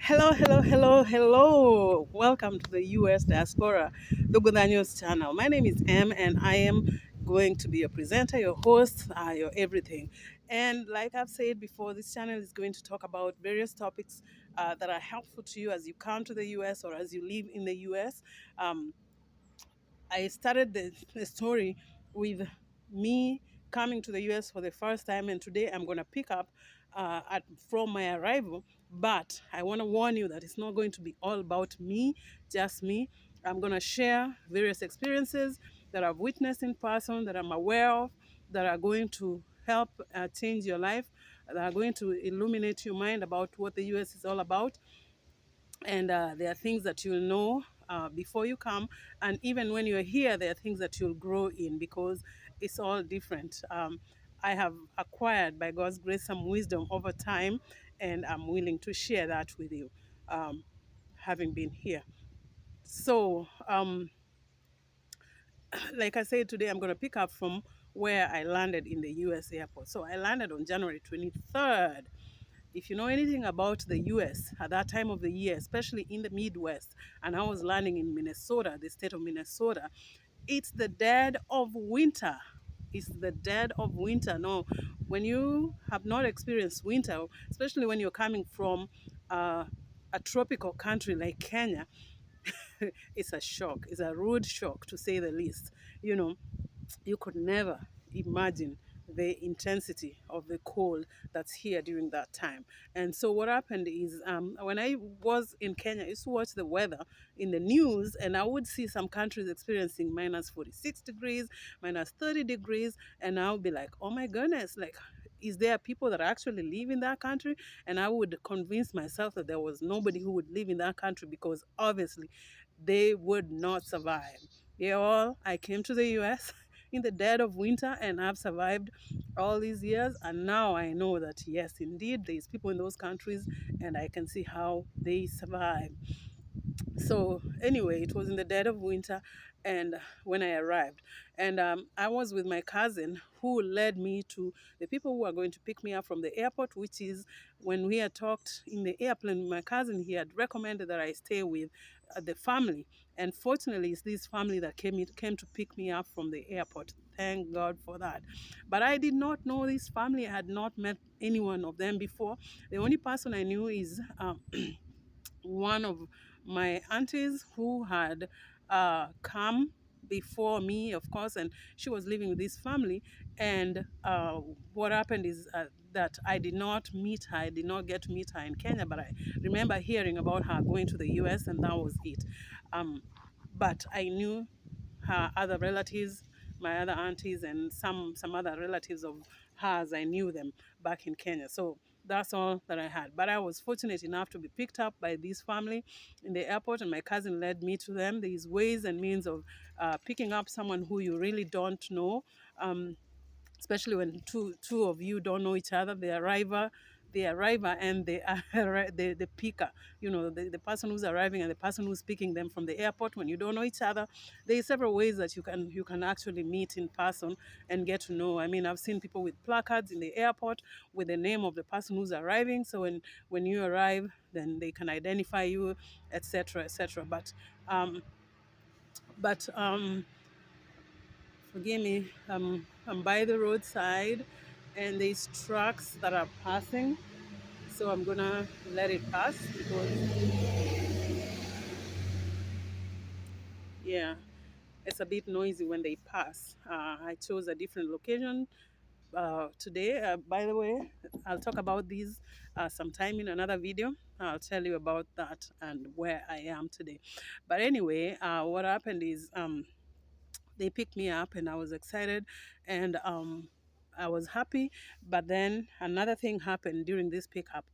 Hello, hello, hello, hello. Welcome to the US Diaspora, the Good News channel. My name is Em, and I am going to be your presenter, your host, your everything. And like I've said before, this channel is going to talk about various topics that are helpful to you as you come to the US or as you live in the US. Um, I started the story with me coming to the US for the first time, and today I'm going to pick up from my arrival. But I want to warn you that it's not going to be all about me, just me. I'm going to share various experiences that I've witnessed in person, that I'm aware of, that are going to help change your life, that are going to illuminate your mind about what the US is all about, and there are things that you'll know before you come, and even when you're here there are things that you'll grow in because it's all different. I have acquired by God's grace some wisdom over time, and I'm willing to share that with you, having been here. So like I said, today I'm going to pick up from where I landed in the US airport. So I landed on January 23rd. If you know anything about the US at that time of the year, especially in the Midwest, and I was landing in Minnesota, the state of Minnesota, it's the dead of winter. It's the dead of winter. No, when you have not experienced winter, especially when you're coming from a tropical country like Kenya, it's a shock. It's a rude shock, to say the least. You know, you could never imagine the intensity of the cold that's here during that time. And so what happened is, when I was in Kenya, I used to watch the weather in the news, and I would see some countries experiencing minus 46 degrees, minus 30 degrees, and I would be like, oh my goodness, like, is there people that actually live in that country? And I would convince myself that there was nobody who would live in that country because obviously they would not survive. Yeah, all I came to the US in the dead of winter, and I've survived all these years, and now I know that yes, indeed there's people in those countries, and I can see how they survive. So anyway, it was in the dead of winter, and when I arrived, and I was with my cousin who led me to the people who are going to pick me up from the airport, which is, when we had talked in the airplane with my cousin, he had recommended that I stay with the family, and fortunately it's this family that came to pick me up from the airport. Thank God for that. But I did not know this family. I had not met any one of them before. The only person I knew is one of my aunties who had come before me, of course, and she was living with this family. And what happened is that I did not meet her. I did not get to meet her in Kenya, but I remember hearing about her going to the US, and that was it. Um, but I knew her other relatives, my other aunties, and some other relatives of hers. I knew them back in Kenya. So that's all that I had. But I was fortunate enough to be picked up by this family in the airport, and my cousin led me to them. There's ways and means of picking up someone who you really don't know. Especially when two of you don't know each other, the arriver and the picker, the person who's arriving and the person who's picking them from the airport. When you don't know each other, there are several ways that you can actually meet in person and get to know. I mean, I've seen people with placards in the airport with the name of the person who's arriving, so when you arrive, then they can identify you, etc., etc. But forgive me, I'm by the roadside, and there's trucks that are passing, so I'm gonna let it pass because, yeah, it's a bit noisy when they pass. I chose a different location today. By the way, I'll talk about these sometime in another video. I'll tell you about that and where I am today. But anyway, what happened is, they picked me up, and I was excited, and I was happy. But then another thing happened during this pickup.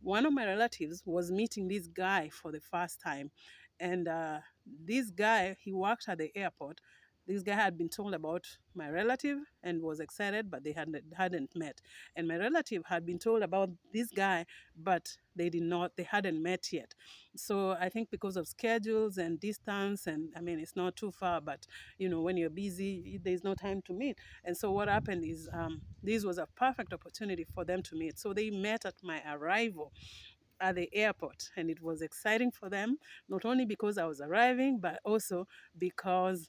One of my relatives was meeting this guy for the first time, and this guy, he worked at the airport. This guy had been told about my relative and was excited, but they hadn't met. And my relative had been told about this guy, but they hadn't met yet. So I think because of schedules and distance, and I mean, it's not too far, but when you're busy, there's no time to meet. And so what happened is, this was a perfect opportunity for them to meet. So they met at my arrival. at the airport, and it was exciting for them, not only because I was arriving, but also because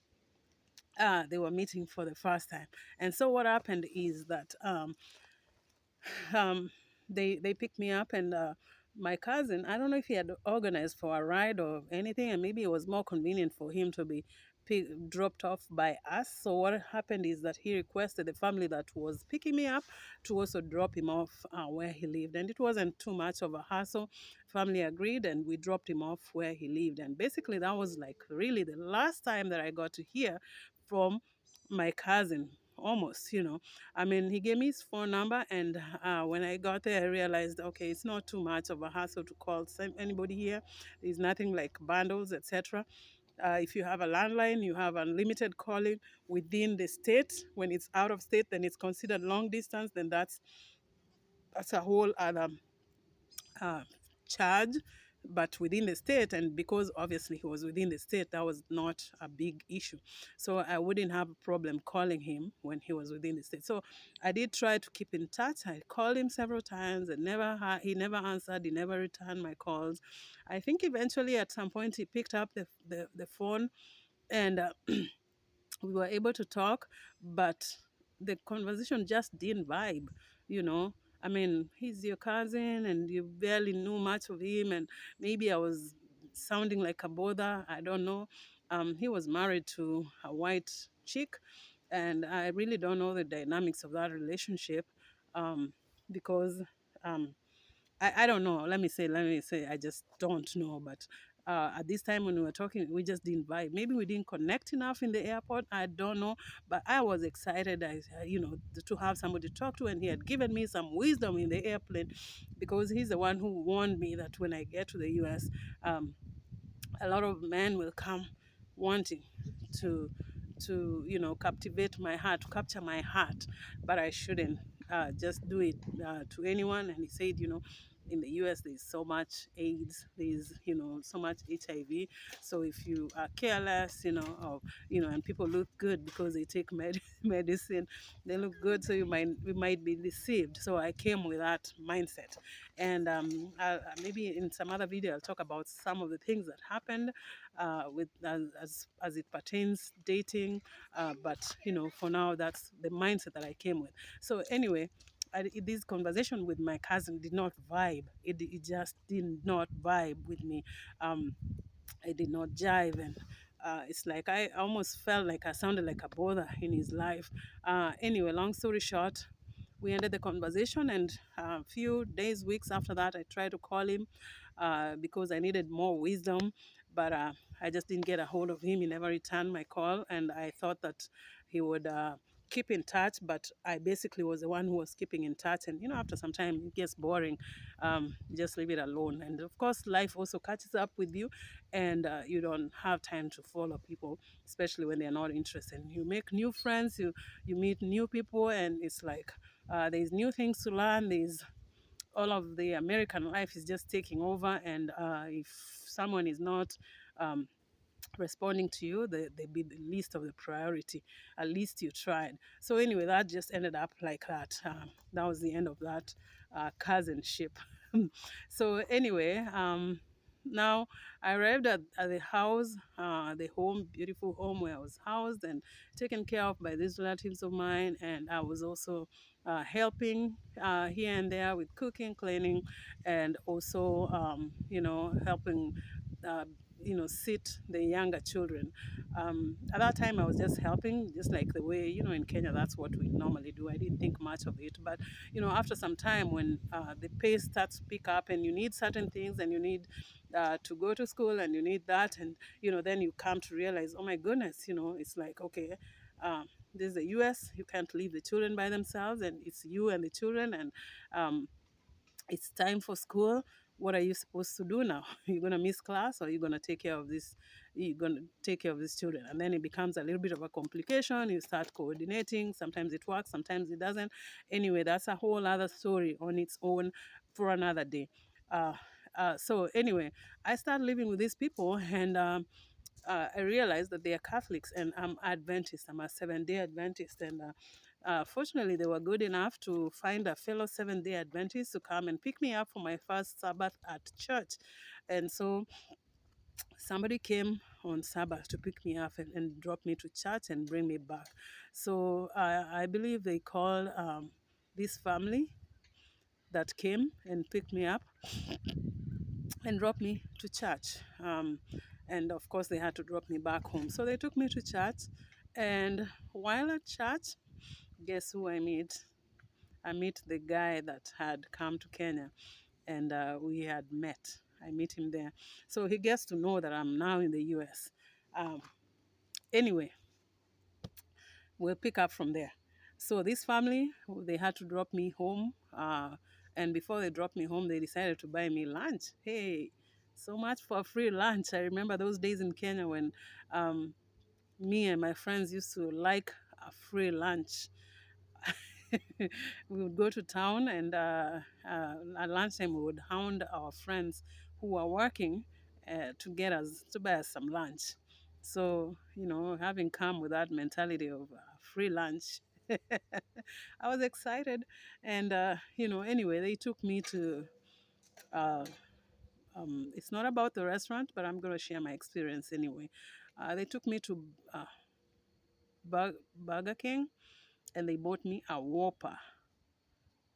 they were meeting for the first time. And so what happened is that um, they picked me up, and my cousin, I don't know if he had organized for a ride or anything, and maybe it was more convenient for him to be dropped off by us. So what happened is that he requested the family that was picking me up to also drop him off where he lived, and it wasn't too much of a hassle. Family agreed, and we dropped him off where he lived, and basically that was like really the last time that I got to hear from my cousin, almost, I mean, he gave me his phone number, and when I got there, I realized, okay, it's not too much of a hassle to call anybody here. There's nothing like bundles, etc. If you have a landline, you have unlimited calling within the state. When it's out of state, then it's considered long distance. Then that's a whole other uh, charge, but within the state. And because obviously he was within the state, that was not a big issue. So I wouldn't have a problem calling him when he was within the state. So I did try to keep in touch. I called him several times, and he never answered. He never returned my calls. I think eventually at some point he picked up the phone, and we were able to talk, but the conversation just didn't vibe, you know. I mean, he's your cousin and you barely knew much of him, and maybe I was sounding like a bother. I don't know. He was married to a white chick, and I really don't know the dynamics of that relationship, um, because um, I don't know. Let me say, I just don't know. But at this time when we were talking, we just didn't vibe. Maybe we didn't connect enough in the airport. I don't know. But I was excited, to have somebody to talk to, and he had given me some wisdom in the airplane, because he's the one who warned me that when I get to the U.S., um, a lot of men will come wanting to captivate my heart, to capture my heart, but I shouldn't just do it to anyone. And he said, in the US there's so much AIDS, there's so much HIV. So if you are careless, or and people look good because they take medicine, they look good, so you might be deceived. So I came with that mindset, and maybe in some other video I'll talk about some of the things that happened with as it pertains dating. But for now, that's the mindset that I came with. So anyway, this conversation with my cousin did not vibe. It just did not vibe with me. I did not jive, and it's like I almost felt like I sounded like a bother in his life. Anyway, long story short, we ended the conversation, and a few days, weeks after that, I tried to call him because I needed more wisdom, but I just didn't get a hold of him. He never returned my call, and I thought that he would keep in touch, but I basically was the one who was keeping in touch. And after some time, it gets boring. Just leave it alone. And of course, life also catches up with you, and you don't have time to follow people, especially when they're not interested. You make new friends, you meet new people, and it's like there's new things to learn. There's all of the American life is just taking over, and if someone is not um, responding to you, they be the least of the priority. At least you tried. So anyway, that just ended up like that. That was the end of that cousinship. So anyway, now I arrived at the house, the home, beautiful home where I was housed and taken care of by these relatives of mine, and I was also helping here and there with cooking, cleaning, and also helping uh, sit the younger children. At that time, I was just helping, just like the way, in Kenya, that's what we normally do. I didn't think much of it. But, after some time, when the pace starts to pick up and you need certain things and you need to go to school and you need that, and, then you come to realize, oh my goodness, it's like, okay, this is the US, you can't leave the children by themselves, and it's you and the children, and um, it's time for school. What are you supposed to do now? You're going to miss class, or you're going to take care of this? You're going to take care of these children. And then it becomes a little bit of a complication. You start coordinating. Sometimes it works, sometimes it doesn't. Anyway, that's a whole other story on its own for another day. Uh, so anyway, I started living with these people, and I realized that they are Catholics, and I'm Adventist. I'm a 7-day Adventist, and Fortunately, they were good enough to find a fellow Seventh day Adventist to come and pick me up for my first Sabbath at church. And so somebody came on Sabbath to pick me up and drop me to church and bring me back. So I believe they call this family that came and picked me up and dropped me to church. And of course, they had to drop me back home. So they took me to church. And while at church, guess who I meet? I meet the guy that had come to Kenya, and we had met. I meet him there. So he gets to know that I'm now in the US. Um, anyway, we'll pick up from there. So this family, they had to drop me home. And before they dropped me home, they decided to buy me lunch. Hey, so much for free lunch. I remember those days in Kenya when um, me and my friends used to like a free lunch. We would go to town, and at lunchtime we would hound our friends who were working to buy us some lunch. So, having come with that mentality of free lunch, I was excited. And, anyway, they took me to, uh, it's not about the restaurant, but I'm going to share my experience anyway. They took me to Burger King, and they bought me a Whopper,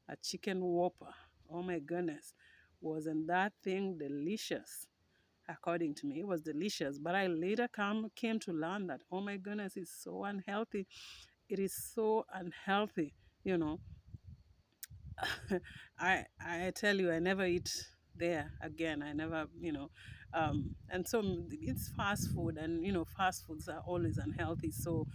a chicken Whopper. Oh my goodness, wasn't that thing delicious? According to me, it was delicious. But I later came to learn that, oh my goodness, it's so unhealthy. It is so unhealthy. You know, I tell you, I never eat there again. I never, and so it's fast food, and fast foods are always unhealthy. So,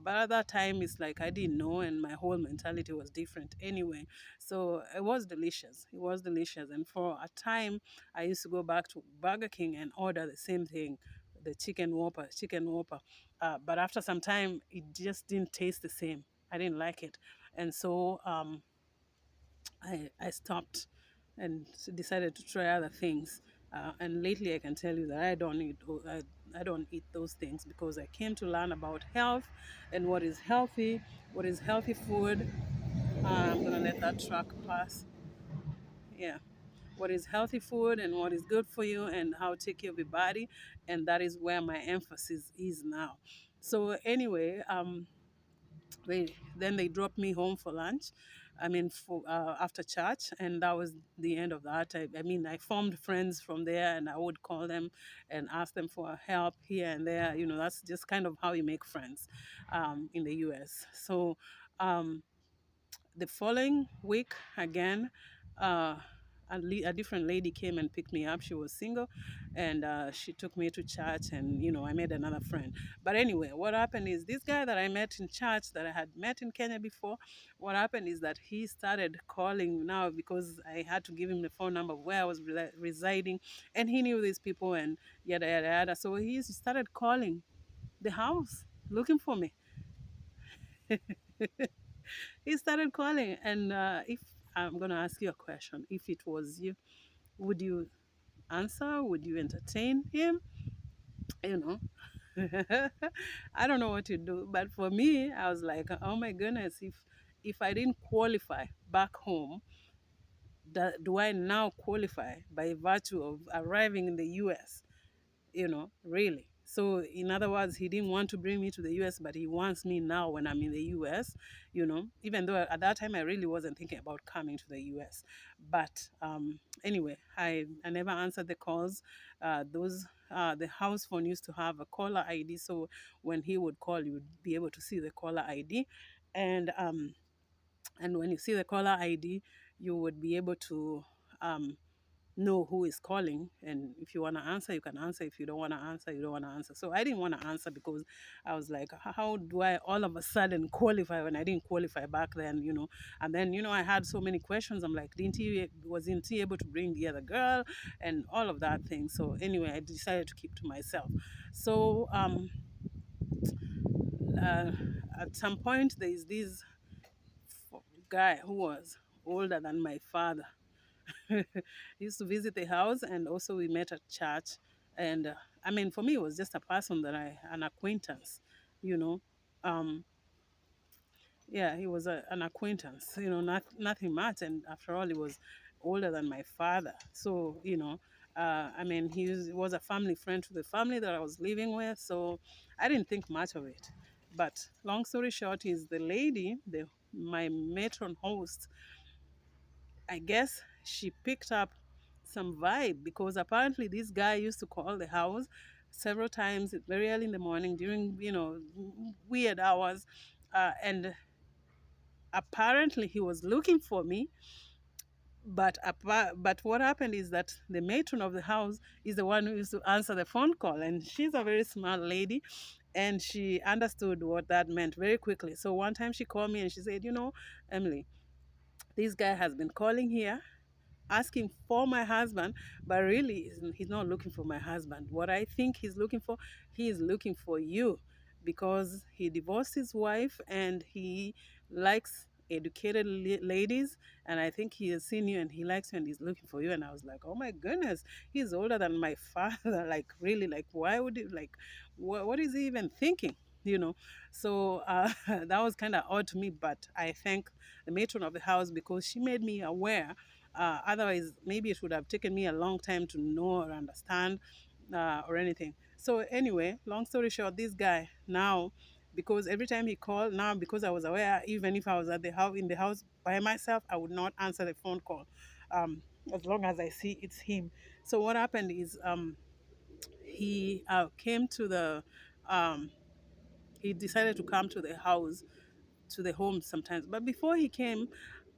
but at that time, it's like I didn't know, and my whole mentality was different anyway. So it was delicious. It was delicious, and for a time, I used to go back to Burger King and order the same thing, the chicken Whopper. But after some time, it just didn't taste the same. I didn't like it, and so I stopped and decided to try other things. And lately, I can tell you that I don't eat those things because I came to learn about health and what is healthy food. I'm gonna let that truck pass. Yeah, what is healthy food and what is good for you and how to take care of your body, and that is where my emphasis is now. So anyway, they dropped me home for lunch. I mean, for after church, and that was the end of that. I mean, I formed friends from there, and I would call them and ask them for help here and there. That's just kind of how you make friends in the U.S. So um, the following week, again, uh, a different lady came and picked me up. She was single, and she took me to church, and I made another friend. But anyway, what happened is this guy that I met in church, that I had met in Kenya before, what happened is that he started calling now because I had to give him the phone number of where I was residing, and he knew these people and yada yada yada. So he started calling the house looking for me. He started calling, and if I'm gonna ask you a question, if it was you, would you answer? Would you entertain him? You know, I don't know what to do, but for me, I was like, oh my goodness, if I didn't qualify back home, do I now qualify by virtue of arriving in the U.S.? Really. So, in other words, he didn't want to bring me to the US, but he wants me now when I'm in the US, even though at that time I really wasn't thinking about coming to the US. But anyway, I never answered the calls. The house phone used to have a caller ID. So, when he would call, you would be able to see the caller ID. And, and when you see the caller ID, you would be able to um, know who is calling, and if you want to answer, you can answer. If you don't want to answer, you don't want to answer. So I didn't want to answer because I was like, how do I all of a sudden qualify when I didn't qualify back then? And then I had so many questions. I'm like, wasn't he able to bring the other girl and all of that thing? So anyway, I decided to keep to myself. So uh, at some point there is this guy who was older than my father. He used to visit the house, and also we met at church. And I mean, for me, it was just a person an acquaintance, you know. Um, Yeah, he was an acquaintance, nothing much. And after all, he was older than my father. So, I mean, was a family friend to the family that I was living with. So I didn't think much of it. But long story short is the lady, my matron host, I guess she picked up some vibe because apparently this guy used to call the house several times very early in the morning during, weird hours. And apparently he was looking for me, but what happened is that the matron of the house is the one who used to answer the phone call, and she's a very smart lady, and she understood what that meant very quickly. So one time she called me and she said, Emily, this guy has been calling here asking for my husband, but really he's not looking for my husband. What I think he's looking for, he is looking for you, because he divorced his wife and he likes educated ladies, and I think he has seen you and he likes you and he's looking for you. And I was like, oh my goodness, he's older than my father. Like, really, like, why would he, like, what is he even thinking, so that was kind of odd to me, but I thank the matron of the house because she made me aware. Otherwise, maybe it would have taken me a long time to know or understand or anything. So, anyway, long story short, this guy now, because every time he called, now because I was aware, even if I was at the house in the house by myself, I would not answer the phone call, um, as long as I see it's him. So, what happened is he came to um, he decided to come to the house, to the home sometimes. But before he came,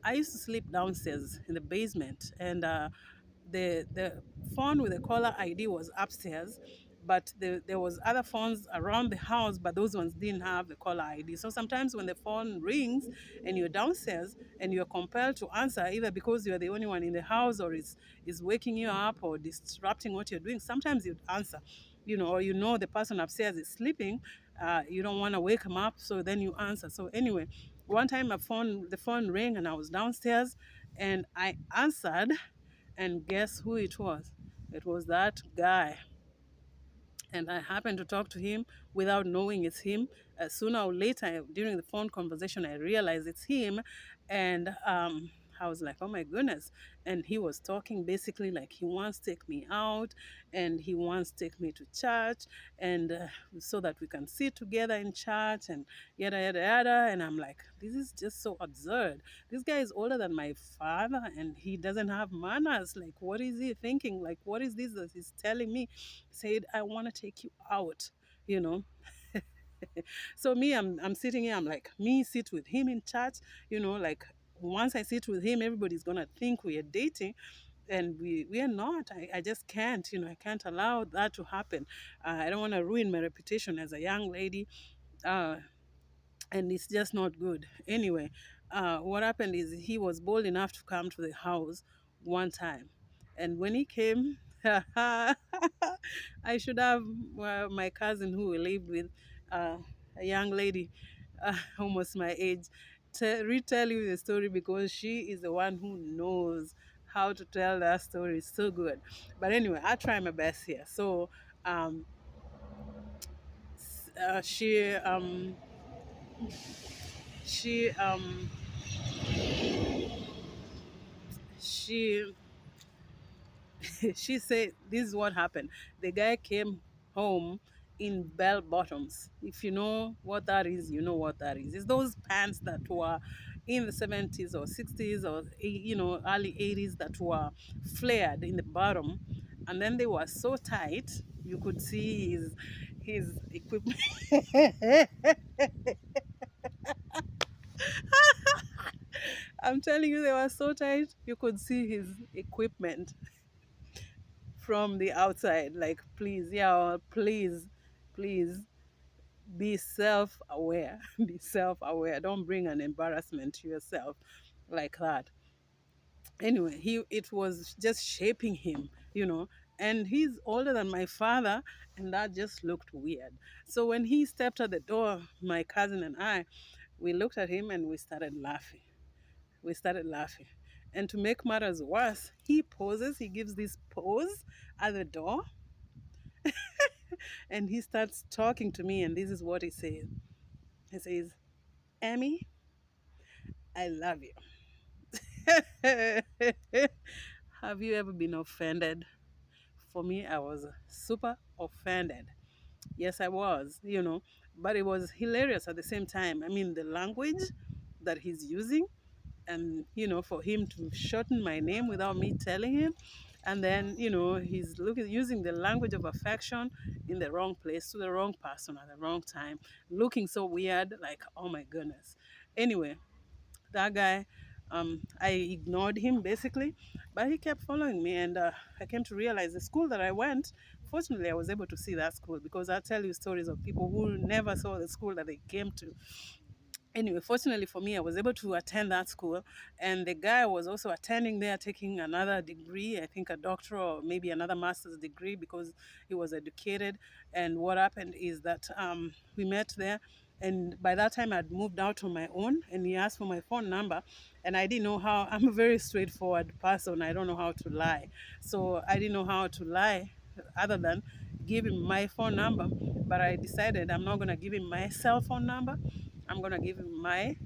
I used to sleep downstairs in the basement, and the phone with the caller ID was upstairs. But there was other phones around the house, but those ones didn't have the caller ID. So sometimes when the phone rings and you're downstairs and you're compelled to answer, either because you're the only one in the house or is waking you up or disrupting what you're doing, sometimes you'd answer, or the person upstairs is sleeping. You don't want to wake him up, so then you answer. So anyway, one time the phone rang and I was downstairs and I answered, and guess who it was? It was that guy, and I happened to talk to him without knowing it's him. Sooner or later, during the phone conversation, I realized it's him, and I was like, "Oh my goodness!" And he was talking basically like he wants to take me out, and he wants to take me to church, and so that we can sit together in church, and yada yada yada. And I'm like, this is just so absurd. This guy is older than my father, and he doesn't have manners. Like, what is he thinking? Like, what is this that he's telling me? Said, I want to take you out, you know. So me, I'm sitting here, I'm like, me sit with him in church, like once I sit with him, everybody's gonna think we are dating. And we are not. I just can't, I can't allow that to happen. I don't want to ruin my reputation as a young lady. Uh, and it's just not good. Anyway, what happened is he was bold enough to come to the house one time, and when he came, I should have my cousin who we lived with, a young lady, almost my age, retell you the story because she is the one who knows how to tell that story so good. But anyway, I try my best here. So um, uh, she um, she she she said this is what happened. The guy came home in bell bottoms. If you know what that is, you know what that is. It's those pants that were in the 70s or 60s or early 80s that were flared in the bottom, and then they were so tight you could see his equipment. I'm telling you, they were so tight you could see his equipment from the outside. Like, please, yeah, please be self-aware. Be self-aware. Don't bring an embarrassment to yourself like that. Anyway, it was just shaping him, and he's older than my father, and that just looked weird. So when he stepped at the door, my cousin and I, we looked at him and we started laughing. We started laughing. And to make matters worse, he pauses, he gives this pose at the door, and he starts talking to me, and this is what he says. He says, Emmy, I love you. Have you ever been offended? For me, I was super offended. Yes, I was, but it was hilarious at the same time. I mean, the language that he's using, and, for him to shorten my name without me telling him. And then, he's looking using the language of affection in the wrong place to the wrong person at the wrong time, looking so weird, like, oh my goodness. Anyway, that guy, I ignored him basically, but he kept following me, and I came to realize the school that I went. Fortunately, I was able to see that school because I tell you stories of people who never saw the school that they came to. Anyway, fortunately for me, I was able to attend that school, and the guy was also attending there, taking another degree, I think a doctoral or maybe another master's degree, because he was educated. And what happened is that we met there, and by that time I'd moved out on my own, and he asked for my phone number, and I didn't know how. I'm a very straightforward person. I don't know how to lie, so I didn't know how to lie other than give him my phone number. But I decided I'm not going to give him my cell phone number. I'm gonna give him my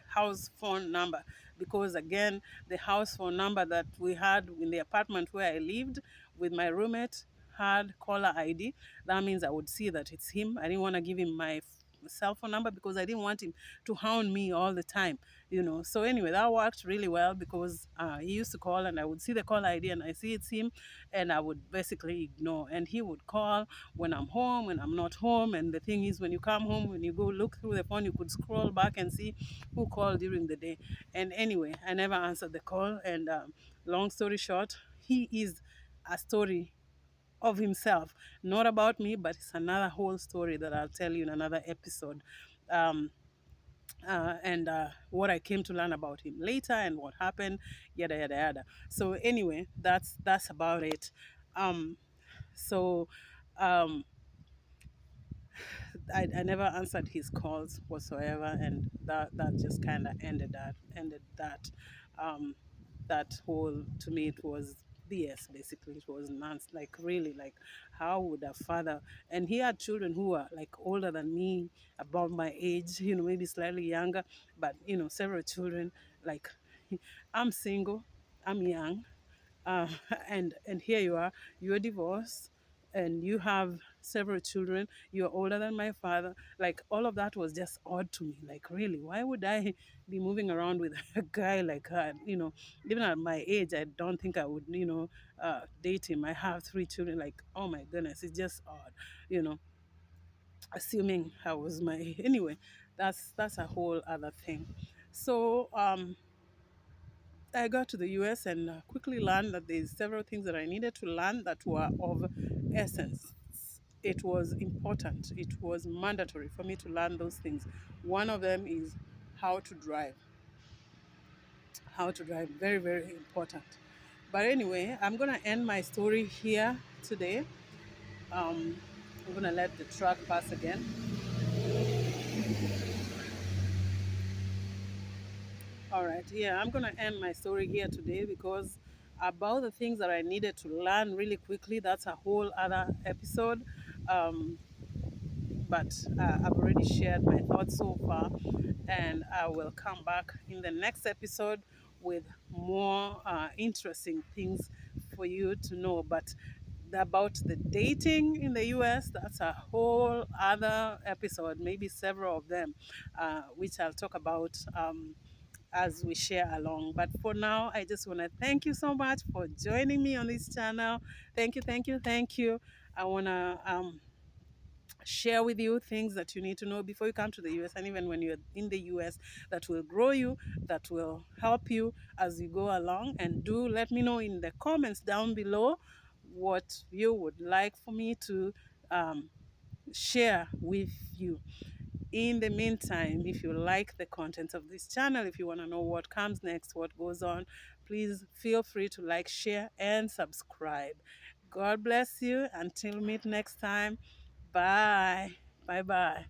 house phone number, because again, the house phone number that we had in the apartment where I lived with my roommate had caller ID. That means I would see that it's him. I didn't want to give him my cell phone number because I didn't want him to hound me all the time. So anyway, that worked really well because he used to call, and I would see the call ID and I see it's him, and I would basically ignore. And he would call when I'm home, when I'm not home. And the thing is, when you come home, when you go look through the phone, you could scroll back and see who called during the day. And anyway, I never answered the call. And long story short, he is a story of himself, not about me, but it's another whole story that I'll tell you in another episode. Um, and what I came to learn about him later, and what happened, yada yada yada. So anyway, that's about it. Um, so um, I never answered his calls whatsoever, and that just kind of ended that. Um, that whole, to me, it was BS. Basically, it was nonsense. Like, really, like, how would a father, and he had children who were like older than me, about my age, maybe slightly younger, but several children. Like, I'm single, I'm young, uh, and here you are, you're divorced, and you have several children, you're older than my father. Like, all of that was just odd to me. Like, really, why would I be moving around with a guy like that? Even at my age, I don't think I would, date him. I have three children. Like, oh my goodness, it's just odd, you know assuming I was my anyway. That's a whole other thing. So I got to the US and quickly learned that there's several things that I needed to learn that were of essence. It was important. It was mandatory for me to learn those things. One of them is how to drive. How to drive, very, very important. But anyway, I'm going to end my story here today. Um, I'm going to let the truck pass again. All right. Yeah, I'm going to end my story here today because about the things that I needed to learn really quickly, that's a whole other episode. Um, but I've already shared my thoughts so far, and I will come back in the next episode with more interesting things for you to know. But about the dating in the US, that's a whole other episode, maybe several of them, which I'll talk about. As we share along. But for now, I just want to thank you so much for joining me on this channel. Thank you, thank you, thank you. I want to share with you things that you need to know before you come to the US, and even when you're in the US, that will grow you, that will help you as you go along. And do let me know in the comments down below what you would like for me to share with you. In the meantime, if you like the content of this channel, if you want to know what comes next, what goes on, please feel free to like, share, and subscribe. God bless you. Until meet next time. Bye. Bye bye.